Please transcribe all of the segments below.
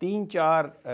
3-4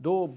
2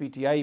PTI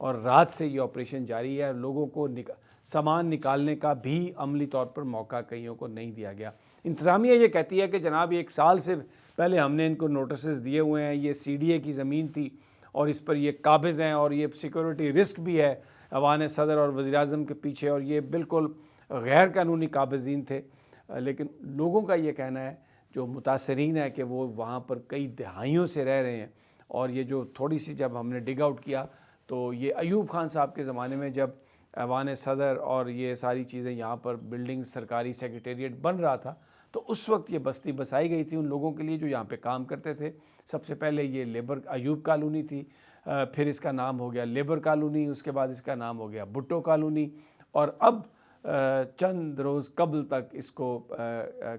اور رات سے یہ آپریشن جاری ہے. لوگوں کو سامان نکالنے کا بھی عملی طور پر موقع کئیوں کو نہیں دیا گیا. انتظامیہ یہ کہتی ہے کہ جناب 1 سال سے پہلے ہم نے ان کو نوٹسز دیے ہوئے ہیں, یہ CDA کی زمین تھی اور اس پر یہ قابض ہیں اور یہ سیکورٹی رسک بھی ہے ایوان صدر اور وزیر اعظم کے پیچھے, اور یہ بالکل غیر قانونی قابضین تھے. لیکن لوگوں کا یہ کہنا ہے جو متاثرین ہے کہ وہ وہاں پر کئی دہائیوں سے رہ رہے ہیں, اور یہ جو تھوڑی سی جب ہم نے ڈگ آؤٹ کیا تو یہ ایوب خان صاحب کے زمانے میں جب ایوان صدر اور یہ ساری چیزیں یہاں پر بلڈنگ سرکاری سیکریٹریٹ بن رہا تھا تو اس وقت یہ بستی بسائی گئی تھی ان لوگوں کے لیے جو یہاں پہ کام کرتے تھے. سب سے پہلے یہ لیبر ایوب کالونی تھی, پھر اس کا نام ہو گیا لیبر کالونی, اس کے بعد اس کا نام ہو گیا بھٹو کالونی, اور اب چند روز قبل تک اس کو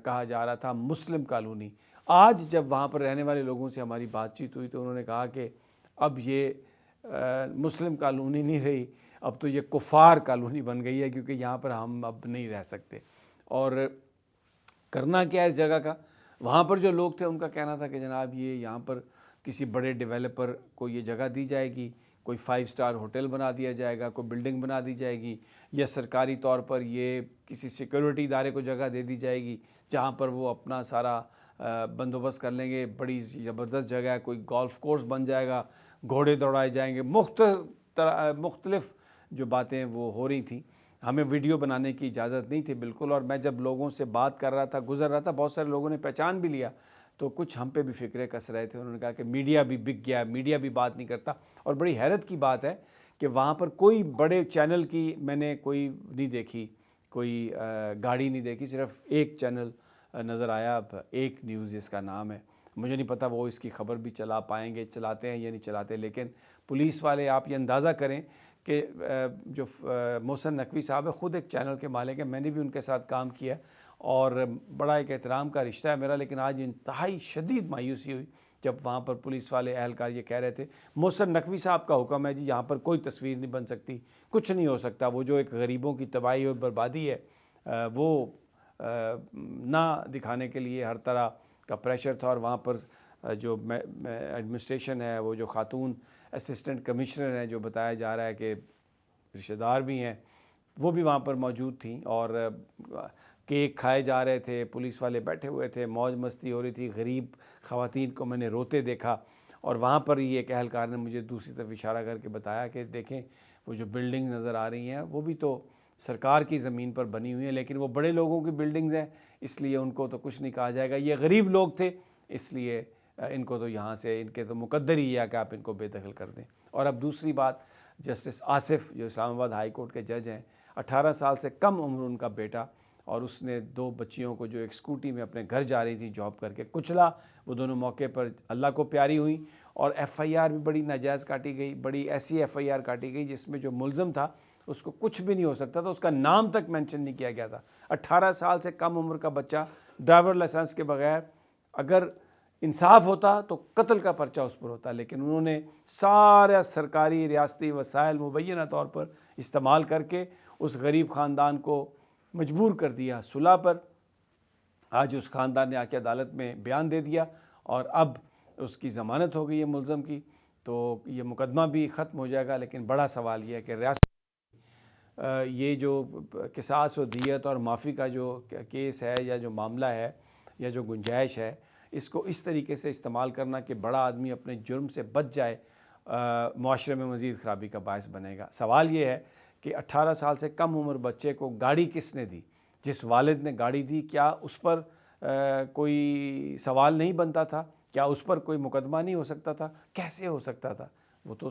کہا جا رہا تھا مسلم کالونی. آج جب وہاں پر رہنے والے لوگوں سے ہماری بات چیت ہوئی تو انہوں نے کہا کہ اب یہ مسلم کالونی نہیں رہی, اب تو یہ کفار کالونی بن گئی ہے, کیونکہ یہاں پر ہم اب نہیں رہ سکتے. اور کرنا کیا ہے اس جگہ کا, وہاں پر جو لوگ تھے ان کا کہنا تھا کہ جناب یہ یہاں پر کسی بڑے ڈیولپر کو یہ جگہ دی جائے گی, کوئی 5 اسٹار ہوٹل بنا دیا جائے گا, کوئی بلڈنگ بنا دی جائے گی, یا سرکاری طور پر یہ کسی سیکورٹی ادارے کو جگہ دے دی جائے گی جہاں پر وہ اپنا سارا بندوبست کر لیں گے. بڑی زبردست جگہ ہے, کوئی گولف کورس بن جائے گا, گھوڑے دوڑائے جائیں گے, مختلف جو باتیں وہ ہو رہی تھیں. ہمیں ویڈیو بنانے کی اجازت نہیں تھی بالکل, اور میں جب لوگوں سے بات کر رہا تھا گزر رہا تھا بہت سارے لوگوں نے پہچان بھی لیا, تو کچھ ہم پہ بھی فکرے کس رہے تھے. انہوں نے کہا کہ میڈیا بھی بک گیا, میڈیا بھی بات نہیں کرتا. اور بڑی حیرت کی بات ہے کہ وہاں پر کوئی بڑے چینل کی میں نے کوئی نہیں دیکھی, کوئی گاڑی نہیں دیکھی, صرف ایک چینل نظر آیا, ایک نیوز جس کا نام ہے. مجھے نہیں پتہ وہ اس کی خبر بھی چلا پائیں گے, چلاتے ہیں یا نہیں چلاتے. لیکن پولیس والے, آپ یہ اندازہ کریں کہ جو محسن نقوی صاحب ہے خود ایک چینل کے مالک ہیں, میں نے بھی ان کے ساتھ کام کیا اور بڑا ایک احترام کا رشتہ ہے میرا. لیکن آج انتہائی شدید مایوسی ہوئی جب وہاں پر پولیس والے اہلکار یہ کہہ رہے تھے محسن نقوی صاحب کا حکم ہے جی یہاں پر کوئی تصویر نہیں بن سکتی, کچھ نہیں ہو سکتا. وہ جو ایک غریبوں کی تباہی اور بربادی ہے وہ نہ دکھانے کے لیے ہر طرح کا پریشر تھا. اور وہاں پر جو ایڈمنسٹریشن ہے, وہ جو خاتون اسسٹنٹ کمشنر ہیں, جو بتایا جا رہا ہے کہ رشتہ دار بھی ہیں, وہ بھی وہاں پر موجود تھیں, اور کیک کھائے جا رہے تھے, پولیس والے بیٹھے ہوئے تھے, موج مستی ہو رہی تھی. غریب خواتین کو میں نے روتے دیکھا. اور وہاں پر ہی ایک اہلکار نے مجھے دوسری طرف اشارہ کر کے بتایا کہ دیکھیں وہ جو بلڈنگ نظر آ رہی ہیں وہ بھی تو سرکار کی زمین پر بنی ہوئی ہیں, لیکن وہ بڑے لوگوں کی بلڈنگز ہیں, اس لیے ان کو تو کچھ نہیں کہا جائے گا. یہ غریب لوگ تھے, اس لیے ان کو تو یہاں سے ان کے تو مقدر ہی ہے کہ آپ ان کو بے دخل کر دیں. اور اب دوسری بات, جسٹس آصف جو اسلام آباد ہائی کورٹ کے جج ہیں, 18 سال سے کم عمر ان کا بیٹا, اور اس نے 2 بچیوں کو جو ایک اسکوٹی میں اپنے گھر جا رہی تھی جاب کر کے کچلا. وہ دونوں موقع پر اللہ کو پیاری ہوئیں, اور FIR بھی بڑی ناجائز کاٹی گئی, بڑی ایسی FIR کاٹی گئی جس میں جو ملزم تھا اس کو کچھ بھی نہیں ہو سکتا تھا, اس کا نام تک مینشن نہیں کیا گیا تھا. 18 سال سے کم عمر کا بچہ ڈرائیور لائسنس کے بغیر, اگر انصاف ہوتا تو قتل کا پرچہ اس پر ہوتا. لیکن انہوں نے سارا سرکاری ریاستی وسائل مبینہ طور پر استعمال کر کے اس غریب خاندان کو مجبور کر دیا صلح پر. آج اس خاندان نے آ کے عدالت میں بیان دے دیا اور اب اس کی ضمانت ہو گئی ہے ملزم کی, تو یہ مقدمہ بھی ختم ہو جائے گا. لیکن بڑا سوال یہ ہے کہ ریاست یہ جو قصاص و دیت اور معافی کا جو کیس ہے یا جو معاملہ ہے یا جو گنجائش ہے, اس کو اس طریقے سے استعمال کرنا کہ بڑا آدمی اپنے جرم سے بچ جائے, معاشرے میں مزید خرابی کا باعث بنے گا. سوال یہ ہے کہ 18 سال سے کم عمر بچے کو گاڑی کس نے دی؟ جس والد نے گاڑی دی, کیا اس پر کوئی سوال نہیں بنتا تھا؟ کیا اس پر کوئی مقدمہ نہیں ہو سکتا تھا؟ کیسے ہو سکتا تھا؟ وہ تو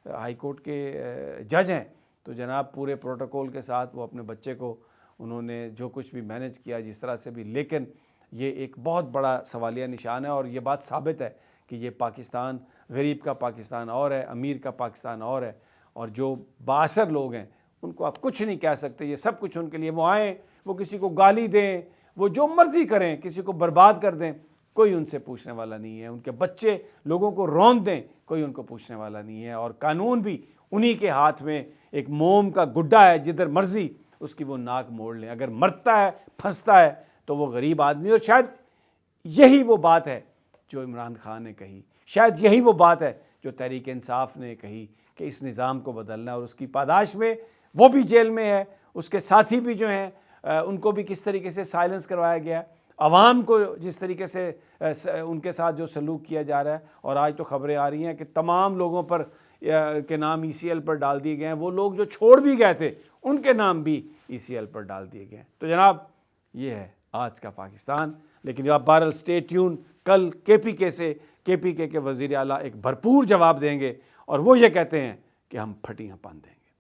ہائی کورٹ کے جج ہیں, تو جناب پورے پروٹوکول کے ساتھ وہ اپنے بچے کو انہوں نے جو کچھ بھی مینج کیا جس طرح سے بھی, لیکن یہ ایک بہت بڑا سوالیہ نشان ہے. اور یہ بات ثابت ہے کہ یہ پاکستان, غریب کا پاکستان اور ہے, امیر کا پاکستان اور ہے, اور جو بااثر لوگ ہیں ان کو آپ کچھ نہیں کہہ سکتے. یہ سب کچھ ان کے لیے, وہ آئیں, وہ کسی کو گالی دیں, وہ جو مرضی کریں, کسی کو برباد کر دیں, کوئی ان سے پوچھنے والا نہیں ہے. ان کے بچے لوگوں کو روند دیں, کوئی ان کو پوچھنے والا نہیں ہے. اور قانون بھی انہی کے ہاتھ میں ایک موم کا گڈھا ہے, جدھر مرضی اس کی وہ ناک موڑ لیں. اگر مرتا ہے, پھنستا ہے, تو وہ غریب آدمی. اور شاید یہی وہ بات ہے جو عمران خان نے کہی, شاید یہی وہ بات ہے جو تحریک انصاف نے کہی کہ اس نظام کو بدلنا ہے، اور اس کی پاداش میں وہ بھی جیل میں ہے، اس کے ساتھی بھی جو ہیں ان کو بھی کس طریقے سے سائلنس کروایا گیا، عوام کو جس طریقے سے ان کے ساتھ جو سلوک کیا جا رہا ہے، اور آج تو خبریں آ رہی ہیں کہ تمام لوگوں پر کے نام ECL پر ڈال دیے گئے ہیں، وہ لوگ جو چھوڑ بھی گئے تھے ان کے نام بھی ECL پر ڈال دیے گئے ہیں۔ تو جناب یہ ہے آج کا پاکستان، لیکن آپ بہرحال اسٹے ٹیون، کل KPK کے وزیر اعلیٰ ایک بھرپور جواب دیں گے، اور وہ یہ کہتے ہیں کہ ہم پھٹیاں باندھ دیں گے۔